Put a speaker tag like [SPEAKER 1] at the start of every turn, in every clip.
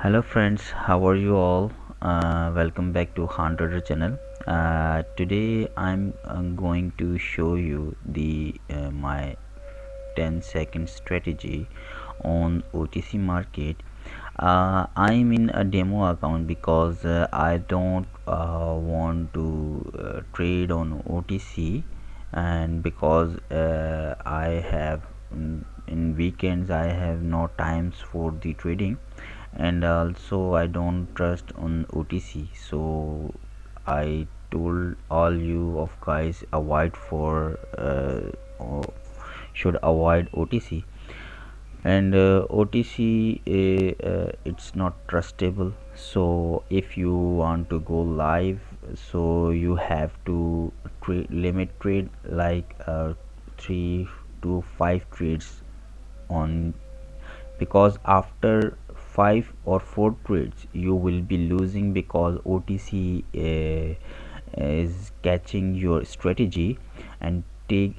[SPEAKER 1] Hello friends, how are you all? Welcome back to Hunter channel. Today I'm going to show you the my 10-second strategy on OTC market. I'm in a demo account because I don't want to trade on OTC, and because I have in weekends I have no times for the trading, and also I don't trust on OTC. So I told all you of guys avoid for should avoid OTC. And OTC it's not trustable. So if you want to go live, so you have to limit trade like 3 to 5 trades on, because after 5 or 4 trades you will be losing, because OTC is catching your strategy and take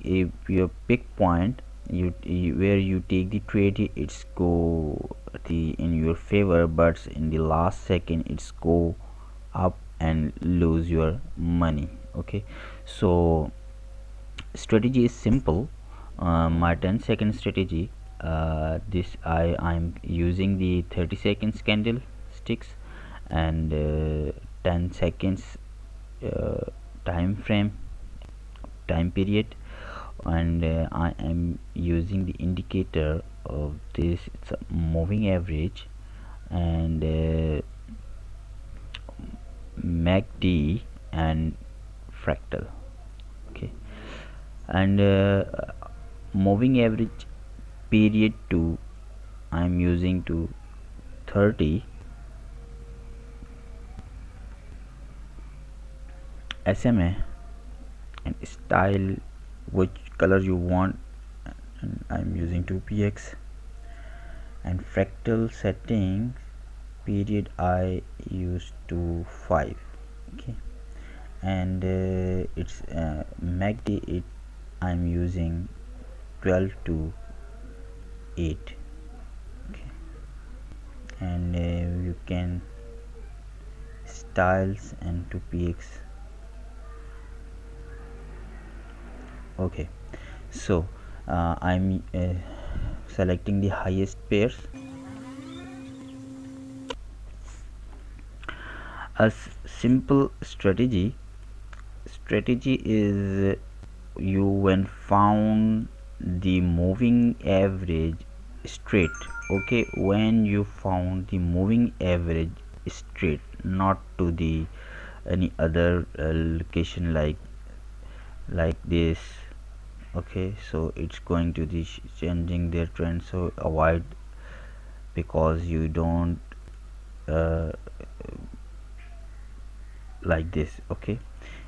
[SPEAKER 1] your pick point. Where you take the trade, it's go the in your favor, but in the last second it's go up and lose your money. Okay, so strategy is simple. My 10-second strategy, this I'm using the 30 seconds candlesticks and 10 seconds uh, time frame time period, and I am using the indicator of this. It's a moving average and MACD and fractal. Okay, and moving average period 2 I'm using to 30, SMA, and style which color you want, and I'm using 2px, and fractal setting period I use to 5. Okay, and it's MACD, it I'm using 12 to 8. Okay, and you can styles and 2px. Okay, so I'm selecting the highest pairs. A simple strategy is you when found the moving average straight. Okay, when you found the moving average straight, not to the any other location like this. Okay, so it's going to the changing their trend, so avoid, because you don't uh, like this. Okay,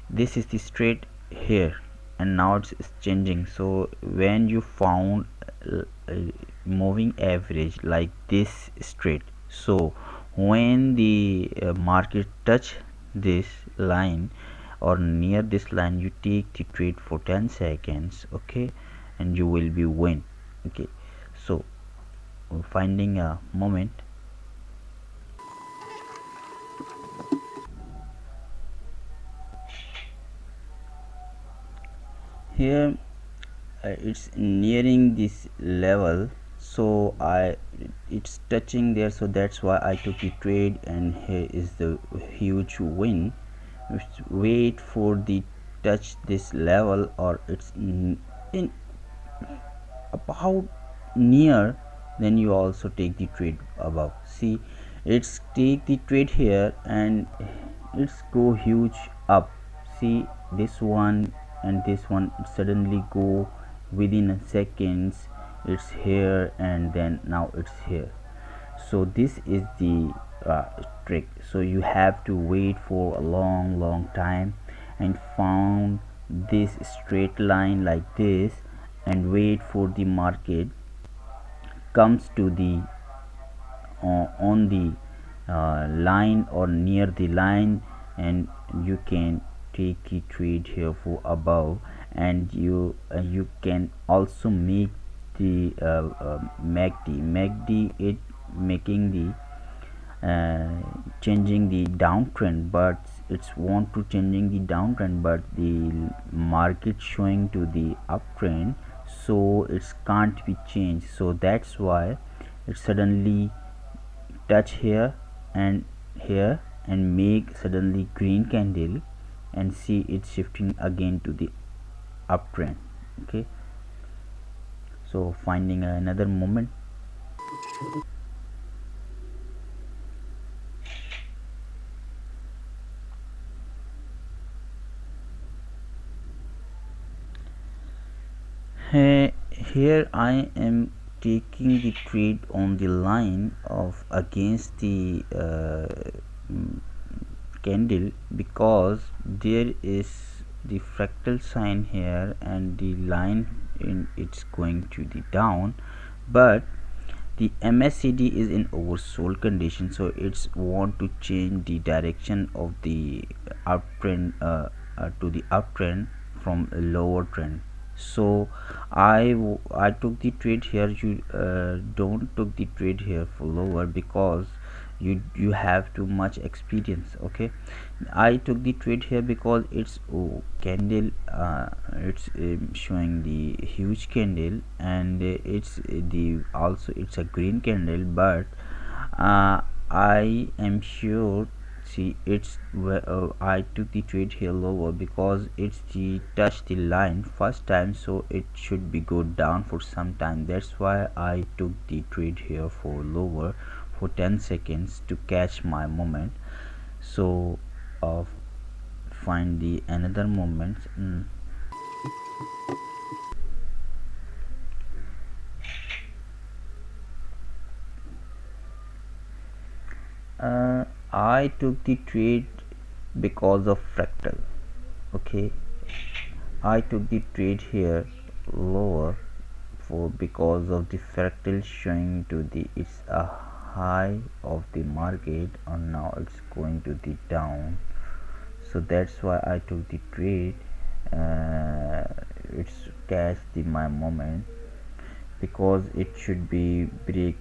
[SPEAKER 1] this is the straight here, and now it's changing. So when you found moving average like this straight, so when the market touch this line or near this line, you take the trade for 10 seconds. Okay, and you will be win. Okay, so finding a moment here, it's nearing this level, so it's touching there, so that's why I took the trade, and here is the huge win. Wait for the touch this level, or it's in about near, then you also take the trade above. See, it's take the trade here and it's go huge up. See, this one and this one suddenly go within seconds, it's here and then now it's here. So this is the trick. So you have to wait for a long time and found this straight line like this, and wait for the market comes to the on the line or near the line, and you can take a trade here for above. And you can also make the MACD it making the uh, changing the downtrend, but it's want to changing the downtrend, but the market showing to the uptrend, so it can't be changed. So that's why it suddenly touch here and here and make suddenly green candle, and see it shifting again to the uptrend. Okay, so finding another moment. Here I am taking the trade on the line of against the mm, candle, because there is the fractal sign here and the line in it's going to the down, but the MACD is in oversold condition, so it's want to change the direction of the uptrend to the uptrend from a lower trend. So I took the trade here. You don't took the trade here for lower, because you have too much experience. Okay, I took the trade here because it's candle, it's showing the huge candle, and it's the also it's a green candle, but I am sure, see it's I took the trade here lower because it's the touch the line first time, so it should be go down for some time. That's why I took the trade here for lower for 10 seconds to catch my moment. So uh, find the another moment. I took the trade because of fractal. Okay, I took the trade here lower for because of the fractal showing to the it's a high of the market, and now it's going to the down, so that's why I took the trade. It's catch the my moment, because it should be break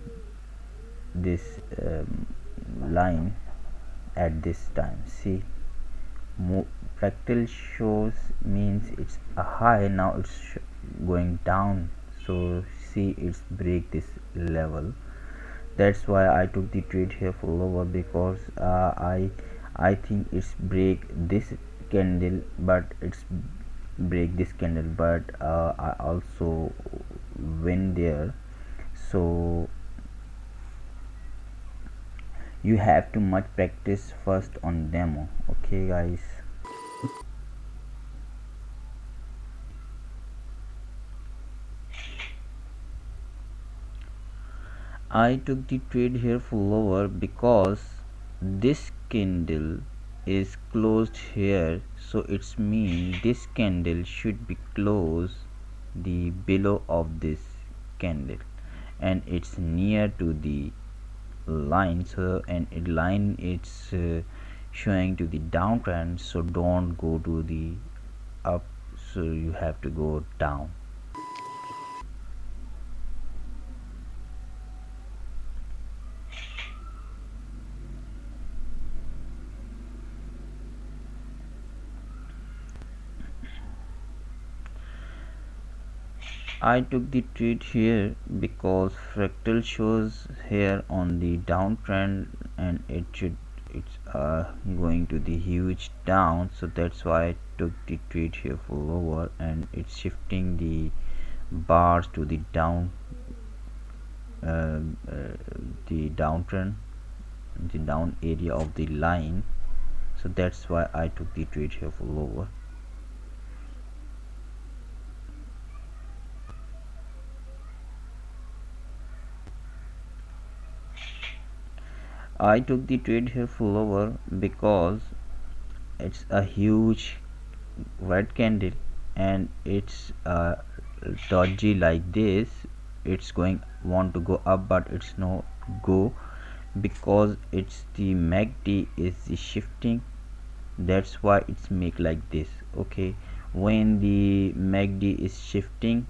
[SPEAKER 1] this line at this time. See, fractal shows means it's a high, now it's going down, so see it's break this level. That's why I took the trade here for lower, because I think it's break this candle, but it's break this candle, but I also win there. So you have to much practice first on demo. Okay guys, I took the trade here for lower because this candle is closed here, so it's mean this candle should be closed the below of this candle, and it's near to the line, so and it line it's showing to the downtrend, so don't go to the up, so you have to go down. I took the trade here because fractal shows here on the downtrend, and it's going to the huge down, so that's why I took the trade here for lower, and it's shifting the bars to the down, uh, uh, the downtrend, the down area of the line, so that's why I took the trade here for lower. I took the trade here for lower because it's a huge red candle, and it's dodgy like this. It's going want to go up, but it's no go, because it's the MACD is the shifting. That's why it's make like this. Okay, when the MACD is shifting,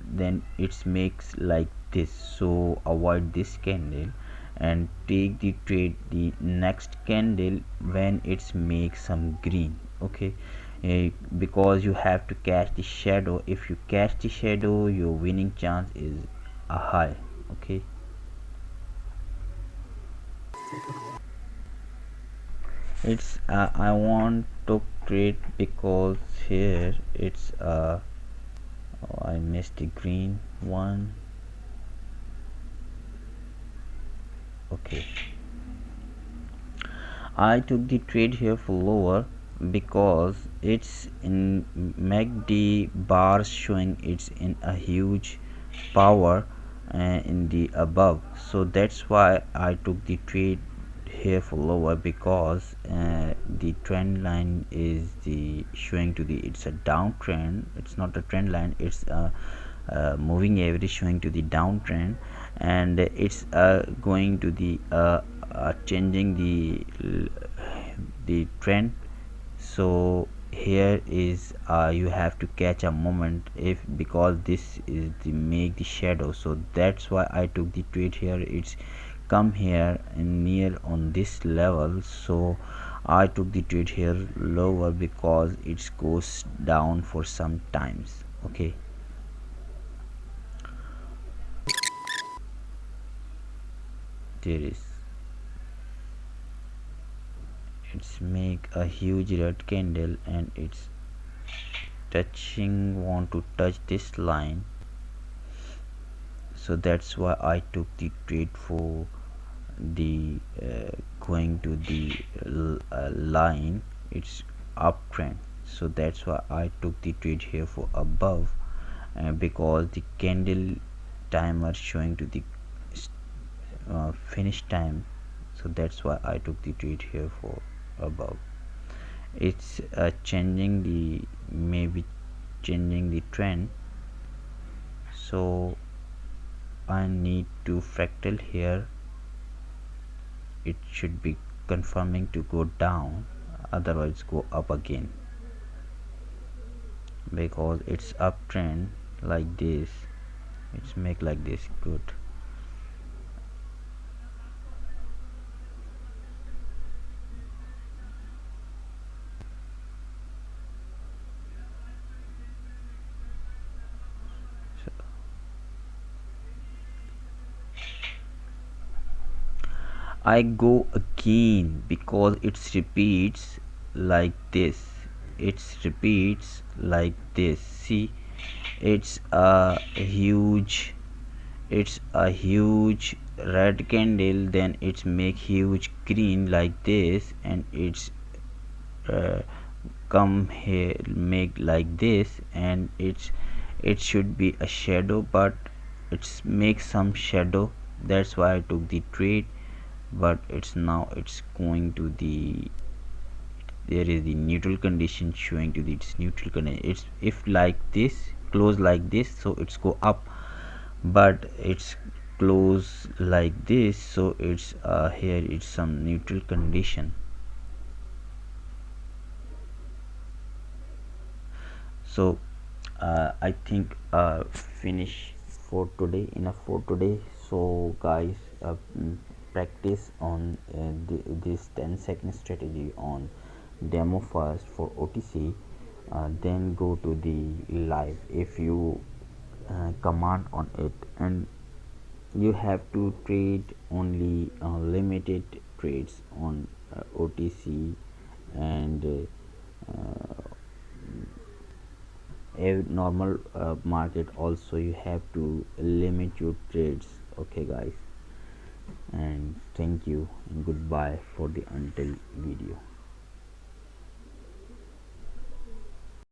[SPEAKER 1] then it makes like this, so avoid this candle. and take the trade the next candle when it's make some green. Okay, because you have to catch the shadow. If you catch the shadow, your winning chance is a high. Okay, it's I want to trade because here it's oh, I missed the green one. Okay, I took the trade here for lower because it's in MACD bars showing it's in a huge power in the above, so that's why I took the trade here for lower because the trend line is the showing to the it's a downtrend. It's not a trend line, it's a moving average showing to the downtrend, and it's going to the changing the trend. So here is you have to catch a moment if because this is the make the shadow, so that's why I took the trade here. It's come here and near on this level, so I took the trade here lower because it goes down for some times. Okay, there is it's make a huge red candle and it's touching want to touch this line, so that's why I took the trade for the going to the line. It's uptrend, so that's why I took the trade here for above, because the candle timer showing to the finish time, so that's why I took the trade here for above. It's changing the maybe changing the trend, so I need to fractal here. It should be confirming to go down, otherwise go up again, because it's uptrend like this. It's make like this good. So I go again because it repeats like this. It repeats like this. See, it's a huge it's a huge red candle, then it's make huge green like this, and it's uh, come here make like this, and it should be a shadow, but it's make some shadow. That's why I took the trade, but it's now it's going to the there is the neutral condition showing to the its neutral condition. It's if like this close like this, so it's go up, but it's close like this, so it's here it's some neutral condition. So I think finish for today, enough for today. So guys, practice on this 10-second strategy on demo first for OTC, then go to the live. If you command on it, and you have to trade only limited trades on OTC, and a normal market also you have to limit your trades. Okay guys, and thank you and goodbye for the until video.